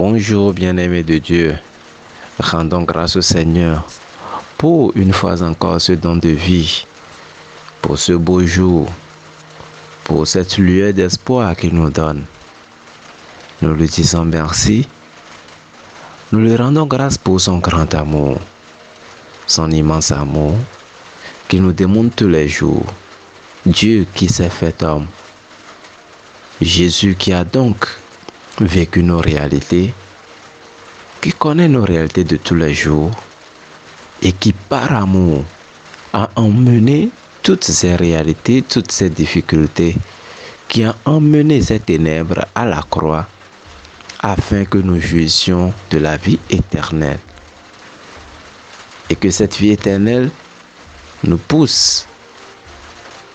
Bonjour bien-aimés de Dieu, rendons grâce au Seigneur pour une fois encore ce don de vie, pour ce beau jour, pour cette lueur d'espoir qu'il nous donne. Nous lui disons merci, nous lui rendons grâce pour son grand amour, son immense amour qu'il nous démontre tous les jours. Dieu qui s'est fait homme, Jésus qui a donc vécu nos réalités, qui connaît nos réalités de tous les jours et qui par amour a emmené toutes ces réalités, toutes ces difficultés, qui a emmené ces ténèbres à la croix afin que nous jouissions de la vie éternelle et que cette vie éternelle nous pousse,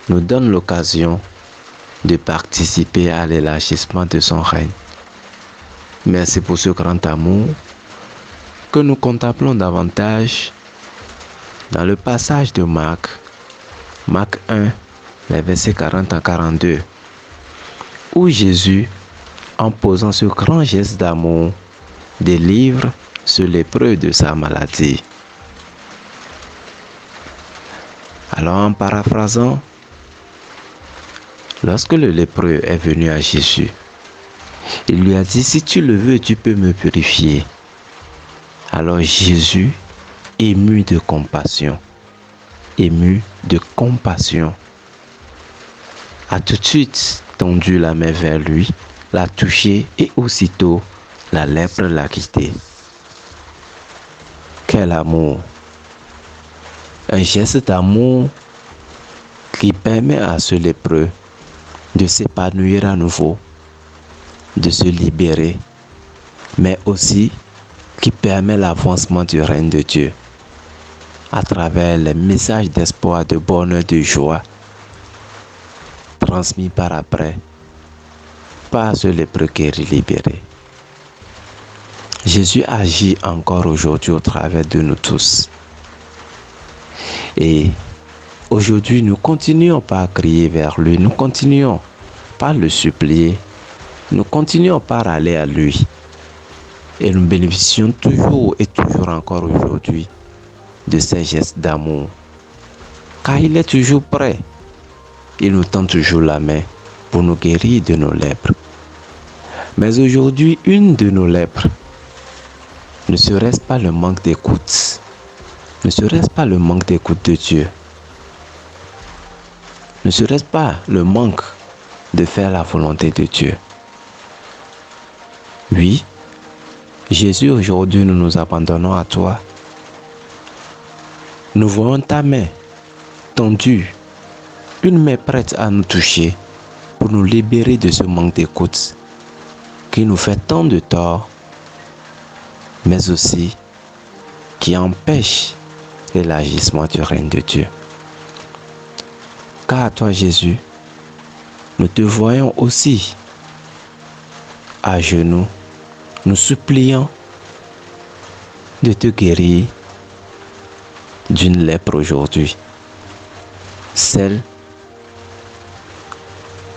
nous donne l'occasion de participer à l'élargissement de son règne. Merci pour ce grand amour que nous contemplons davantage dans le passage de Marc 1, les versets 40 à 42, où Jésus, en posant ce grand geste d'amour, délivre ce lépreux de sa maladie. Alors en paraphrasant, lorsque le lépreux est venu à Jésus, il lui a dit, si tu le veux, tu peux me purifier. Alors Jésus, ému de compassion, a tout de suite tendu la main vers lui, l'a touché et aussitôt la lèpre l'a quitté. Quel amour! Un geste d'amour qui permet à ce lépreux de s'épanouir à nouveau, de se libérer, mais aussi qui permet l'avancement du règne de Dieu à travers les messages d'espoir, de bonheur, de joie transmis par après par ce lépreux qui est libéré. Jésus agit encore aujourd'hui au travers de nous tous. Et aujourd'hui, nous continuons par crier vers lui, nous continuons par le supplier, nous continuons par aller à lui. Et nous bénéficions toujours et toujours encore aujourd'hui de ces gestes d'amour. Car il est toujours prêt. Il nous tend toujours la main pour nous guérir de nos lèpres. Mais aujourd'hui, une de nos lèpres, ne serait-ce pas le manque d'écoute? Ne serait-ce pas le manque d'écoute de Dieu? Ne serait-ce pas le manque de faire la volonté de Dieu? Oui, Jésus, aujourd'hui, nous nous abandonnons à toi. Nous voyons ta main tendue, une main prête à nous toucher pour nous libérer de ce manque d'écoute qui nous fait tant de tort, mais aussi qui empêche l'élargissement du règne de Dieu. Car à toi, Jésus, nous te voyons aussi à genoux, nous supplions de te guérir d'une lèpre aujourd'hui. Celle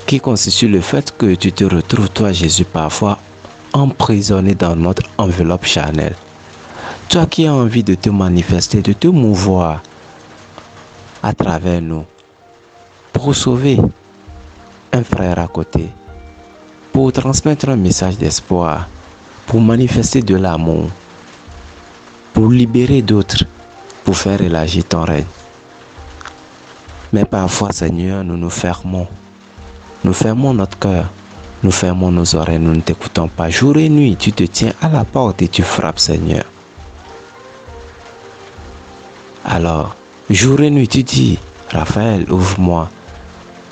qui constitue le fait que tu te retrouves, toi Jésus, parfois emprisonné dans notre enveloppe charnelle. Toi qui as envie de te manifester, de te mouvoir à travers nous pour sauver un frère à côté, pour transmettre un message d'espoir, pour manifester de l'amour, pour libérer d'autres, pour faire élargir ton règne. Mais parfois, Seigneur, nous nous fermons. Nous fermons notre cœur, nous fermons nos oreilles, nous ne t'écoutons pas. Jour et nuit, tu te tiens à la porte et tu frappes, Seigneur. Alors, jour et nuit, tu dis, Raphaël, ouvre-moi.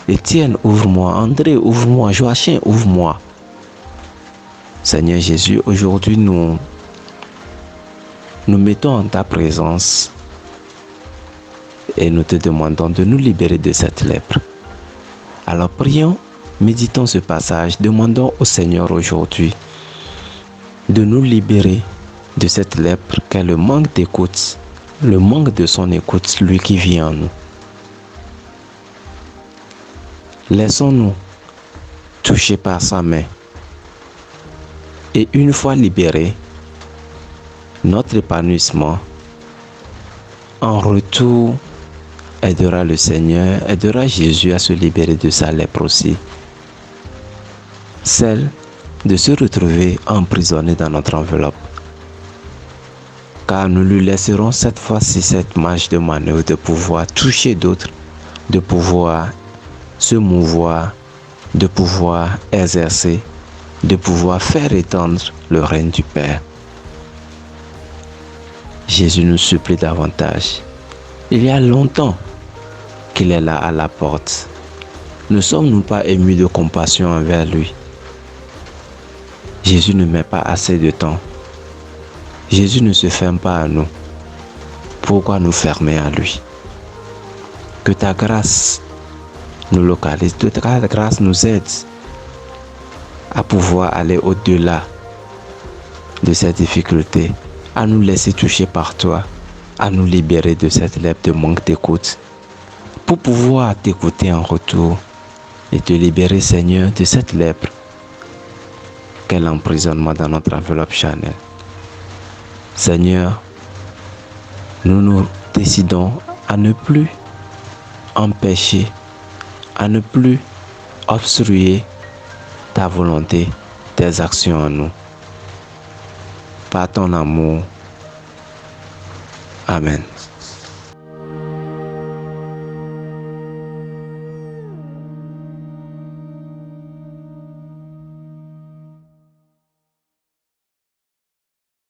Étienne, ouvre-moi. André, ouvre-moi. Joachim, ouvre-moi. Seigneur Jésus, aujourd'hui, nous mettons en ta présence et nous te demandons de nous libérer de cette lèpre. Alors prions, méditons ce passage, demandons au Seigneur aujourd'hui de nous libérer de cette lèpre qu'est le manque d'écoute, le manque de son écoute, lui qui vit en nous. Laissons-nous toucher par sa main Et une fois libéré, notre épanouissement, en retour, aidera le Seigneur, aidera Jésus à se libérer de sa lèpre aussi. Celle de se retrouver emprisonné dans notre enveloppe. Car nous lui laisserons cette fois-ci cette marge de manœuvre de pouvoir toucher d'autres, de pouvoir se mouvoir, de pouvoir exercer, de pouvoir faire étendre le règne du Père. Jésus nous supplie davantage. Il y a longtemps qu'il est là à la porte. Ne sommes-nous pas émus de compassion envers lui? Jésus ne met pas assez de temps. Jésus ne se ferme pas à nous. Pourquoi nous fermer à lui? Que ta grâce nous localise, que ta grâce nous aide à pouvoir aller au-delà de ces difficultés, à nous laisser toucher par toi, à nous libérer de cette lèpre de manque d'écoute, pour pouvoir t'écouter en retour et te libérer, Seigneur, de cette lèpre qu'est l'emprisonnement dans notre enveloppe charnelle. Seigneur, nous nous décidons à ne plus empêcher, à ne plus obstruer ta volonté, tes actions en nous. Par ton amour. Amen.